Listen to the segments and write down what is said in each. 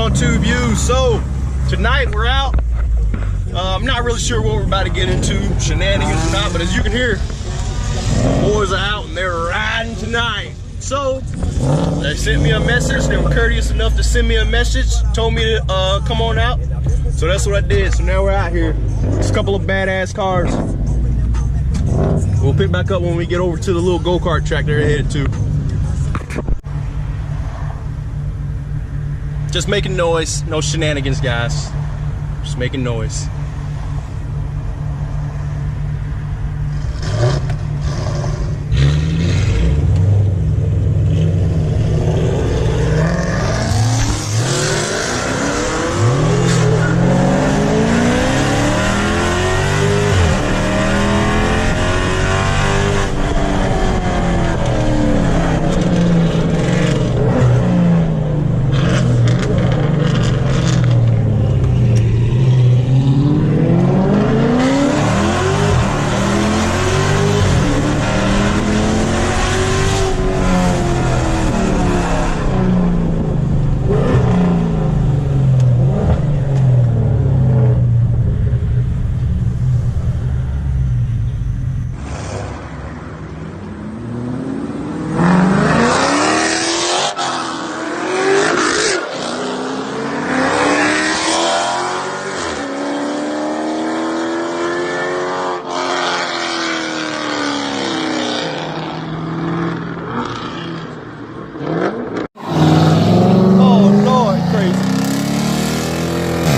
on Two Views. So tonight we're out. I'm not really sure what we're about to get into, shenanigans or not, but as you can hear, the boys are out and they're riding tonight. So they sent me a message. They were courteous enough to send me a message, told me to come on out. So that's what I did. So now we're out here. It's a couple of badass cars. We'll pick back up when we get over to the little go-kart track they're headed to. Just making noise, no shenanigans, guys. Just making noise.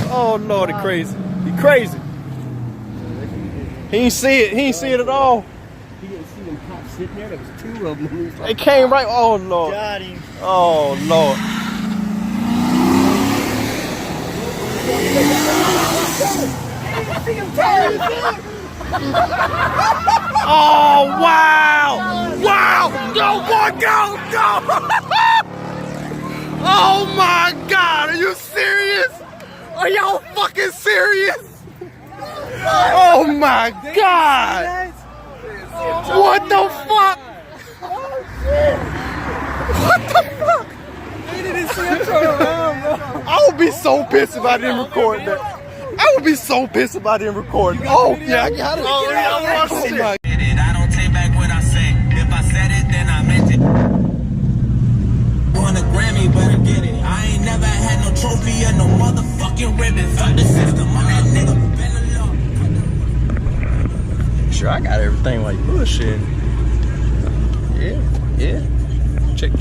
Oh Lord, he crazy. He crazy. He ain't see it. He ain't see it at all. He didn't see them cops sitting there. There was two of them. They came right. Oh Lord. Got him. Oh Lord. Oh wow! Wow! Go boy, go! Go! Oh my God! Are you serious? Are y'all fucking serious? Oh my God! What the fuck? What the fuck? They didn't see him turn around, bro. I would be so pissed if I didn't record that. I would be so pissed if I didn't record. Oh yeah, I got it. Oh yeah, I my. I don't take back what I said. If I said it, then I meant it. Want a Grammy, better get it. I ain't never had no trophy or no motherfucking ribbon. Fuck the system, I'm that nigga. Sure, I got everything like bullshit. Yeah. Check.